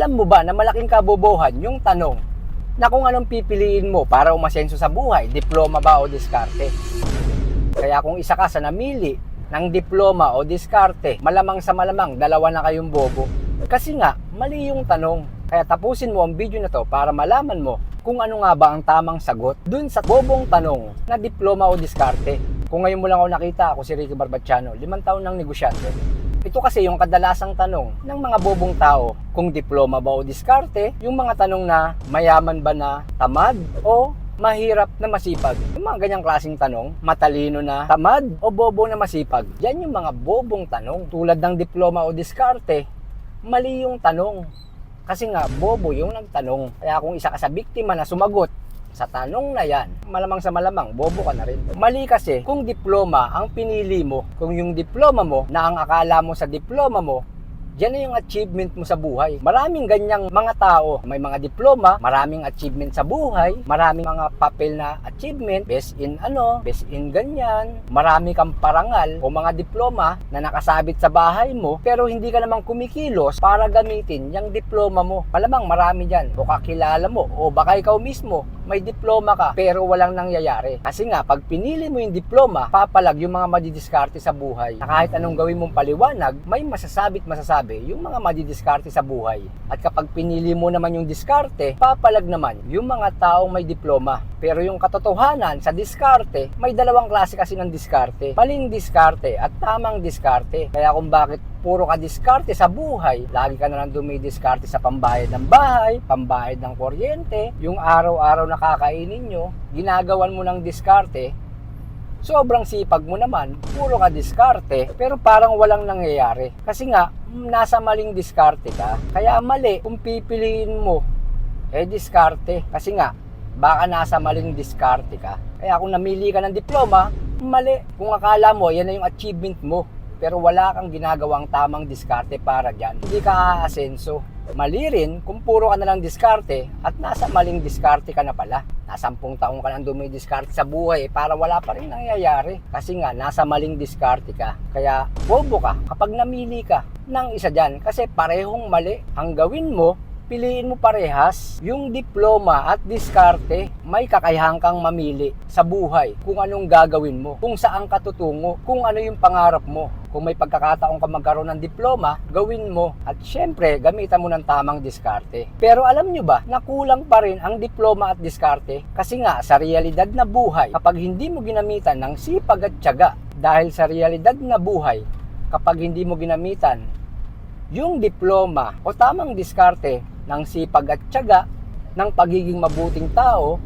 Alam mo ba na malaking kabobohan yung tanong na kung anong pipiliin mo para umasenso sa buhay, diploma ba o diskarte? Kaya kung isa ka sa namili ng diploma o diskarte, malamang sa malamang dalawa na kayong bobo. Kasi nga, mali yung tanong. Kaya tapusin mo ang video na to para malaman mo kung ano nga ba ang tamang sagot dun sa bobong tanong na diploma o diskarte. Kung ngayon mo lang ako nakita, ako si Ricky Barbachano, 5 taon ng negosyante. Ito kasi yung kadalasang tanong ng mga bobong tao, kung diploma ba o diskarte, yung mga tanong na mayaman ba na tamad o mahirap na masipag. Yung mga ganyang klaseng tanong, matalino na tamad o bobo na masipag. Yan yung mga bobong tanong. Tulad ng diploma o diskarte, mali yung tanong. Kasi nga, bobo yung nagtanong. Kaya kung isa ka sa biktima na sumagot sa tanong na yan, malamang sa malamang, bobo ka na rin. Mali kasi kung diploma ang pinili mo, kung yung diploma mo na ang akala mo sa diploma mo, yan na yung achievement mo sa buhay. Maraming ganyang mga tao, may mga diploma, maraming achievement sa buhay, maraming mga papel na achievement, best in ganyan, marami kang parangal o mga diploma na nakasabit sa bahay mo, pero hindi ka namang kumikilos para gamitin yung diploma mo. Malamang marami dyan, o kakilala mo, o baka ikaw mismo, may diploma ka, pero walang nangyayari. Kasi nga, pag pinili mo yung diploma, papalag yung mga madidiskarte sa buhay. Na kahit anong gawin mong paliwanag, may masasabi yung mga madidiskarte sa buhay. At kapag pinili mo naman yung diskarte, papalag naman yung mga taong may diploma. Pero yung katotohanan sa diskarte, may dalawang klase kasi ng diskarte. Maling diskarte at tamang diskarte. Kaya kung bakit puro ka diskarte sa buhay, lagi ka na lang dumidiskarte sa pambayad ng bahay, pambayad ng kuryente, yung araw-araw na kakainin nyo, ginagawan mo ng diskarte, sobrang sipag mo naman, puro ka diskarte, pero parang walang nangyayari. Kasi nga, nasa maling diskarte ka. Kaya mali kung pipiliin mo, diskarte. Kasi nga, baka nasa maling diskarte ka. Kaya kung namili ka ng diploma, mali. Kung akala mo, yan na yung achievement mo, pero wala kang ginagawang tamang diskarte para dyan, hindi ka aasenso. Mali rin kung puro ka na lang diskarte at nasa maling diskarte ka na pala. Nasa 10 taong ka nang dumidiskarte sa buhay para wala pa rin nangyayari. Kasi nga, nasa maling diskarte ka. Kaya, bobo ka kapag namili ka ng isa dyan. Kasi parehong mali. Ang gawin mo, piliin mo parehas yung diploma at diskarte. May kakayahan kang mamili sa buhay kung anong gagawin mo, kung saan ka tutungo, kung ano yung pangarap mo. Kung may pagkakataon ka magkaroon ng diploma, gawin mo. At syempre, gamitan mo ng tamang diskarte. Pero alam nyo ba na kulang pa rin ang diploma at diskarte? Kasi nga, sa realidad na buhay, kapag hindi mo ginamitan ng sipag at tiyaga, dahil sa realidad na buhay, kapag hindi mo ginamitan yung diploma o tamang diskarte ng sipag at tiyaga, ng pagiging mabuting tao,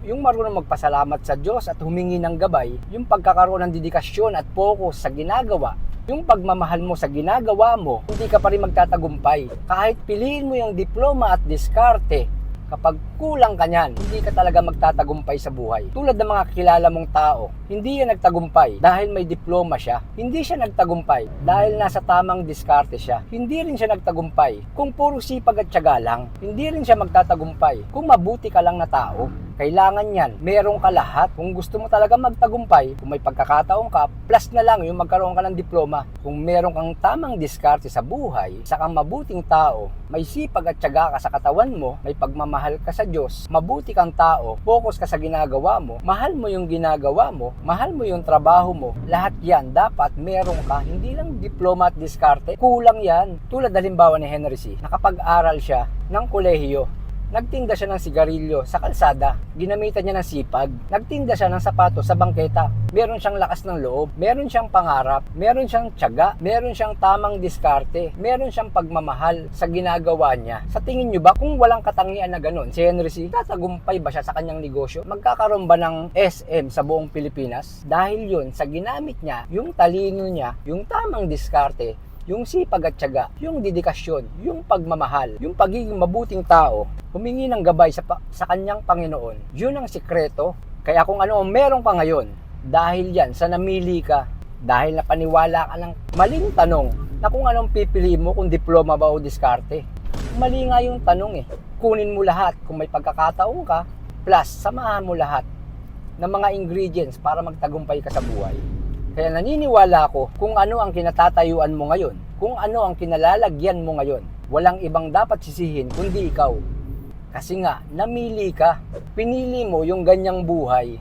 yung marunong magpasalamat sa Diyos at humingi ng gabay, yung pagkakaroon ng dedikasyon at focus sa ginagawa, yung pagmamahal mo sa ginagawa mo, hindi ka pa rin magtatagumpay. Kahit piliin mo yung diploma at diskarte, kapag kulang ka niyan, hindi ka talaga magtatagumpay sa buhay. Tulad ng mga kilala mong tao, hindi yan nagtagumpay dahil may diploma siya. Hindi siya nagtagumpay dahil nasa tamang diskarte siya. Hindi rin siya nagtagumpay kung puro sipag at tiyaga lang. Hindi rin siya magtatagumpay kung mabuti ka lang na tao. Kailangan yan, meron ka lahat. Kung gusto mo talaga magtagumpay, kung may pagkakataon ka, plus na lang yung magkaroon ka ng diploma. Kung meron kang tamang diskarte sa buhay, isa kang mabuting tao, may sipag at tiyaga ka sa katawan mo, may pagmamahal ka sa Diyos, mabuti kang tao, focus ka sa ginagawa mo, mahal mo yung ginagawa mo, mahal mo yung trabaho mo, lahat yan dapat meron ka, hindi lang diploma at diskarte, kulang yan. Tulad halimbawa ni Henry C. Nakapag-aral siya ng kolehiyo, nagtinda siya ng sigarilyo sa kalsada, ginamitan niya ng sipag, nagtinda siya ng sapatos sa bangketa, meron siyang lakas ng loob, meron siyang pangarap, meron siyang tiyaga, meron siyang tamang diskarte, meron siyang pagmamahal sa ginagawa niya. Sa tingin niyo ba kung walang katangian na ganun, si Henry C, tatagumpay ba siya sa kanyang negosyo? Magkakaroon ba ng SM sa buong Pilipinas? Dahil yun, sa ginamit niya, yung talino niya, yung tamang diskarte, yung sipag at tiyaga, yung dedikasyon, yung pagmamahal, yung pagiging mabuting tao, humingi ng gabay sa kanyang Panginoon. Yun ang sikreto. Kaya kung ano ang meron ka ngayon, dahil yan sa namili ka, dahil napaniwala ka ng maling tanong na kung anong pipiliin mo, kung diploma ba o diskarte. Mali nga yung tanong eh. Kunin mo lahat kung may pagkakataon ka, plus samahan mo lahat ng mga ingredients para magtagumpay ka sa buhay. Kaya naniniwala ako kung ano ang kinatatayuan mo ngayon, kung ano ang kinalalagyan mo ngayon, walang ibang dapat sisihin kundi ikaw. Kasi nga, namili ka. Pinili mo yung ganyang buhay.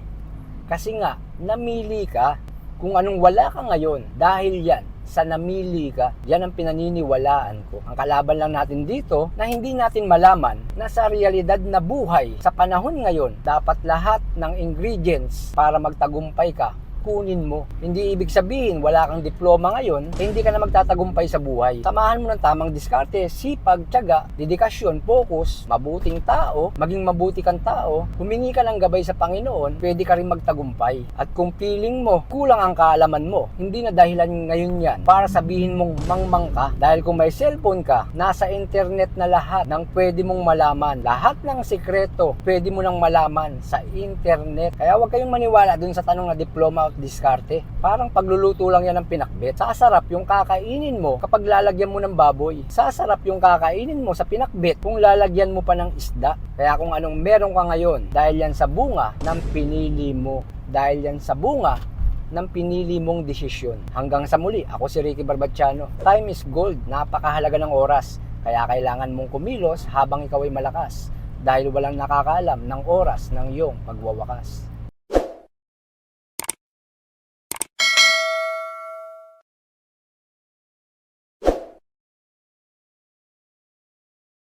Kasi nga, namili ka kung anong wala ka ngayon. Dahil yan, sa namili ka, yan ang pinaniniwalaan ko. Ang kalaban lang natin dito na hindi natin malaman na sa realidad na buhay sa panahon ngayon, dapat lahat ng ingredients para magtagumpay ka kunin mo. Hindi ibig sabihin wala kang diploma ngayon, hindi ka na magtatagumpay sa buhay. Samahan mo ng tamang diskarte, sipag, tiyaga, dedikasyon, focus, mabuting tao, maging mabuti kang tao, humingi ka ng gabay sa Panginoon, pwede ka rin magtagumpay. At kung feeling mo, kulang ang kaalaman mo, hindi na dahilan ngayon yan para sabihin mong mangmang ka. Dahil kung may cellphone ka, nasa internet na lahat ng pwede mong malaman. Lahat ng sikreto, pwede mo nang malaman sa internet. Kaya huwag kayong maniwala dun sa tanong na diploma diskarte. Parang pagluluto lang yan ng pinakbet. Sasarap yung kakainin mo kapag lalagyan mo ng baboy. Sasarap yung kakainin mo sa pinakbet kung lalagyan mo pa ng isda. Kaya kung anong meron ka ngayon, dahil yan sa bunga ng pinili mo. Dahil yan sa bunga ng pinili mong desisyon. Hanggang sa muli, ako si Ricky Barbatiano. Time is gold. Napakahalaga ng oras. Kaya kailangan mong kumilos habang ikaw ay malakas. Dahil walang nakakaalam ng oras ng iyong pagwawakas.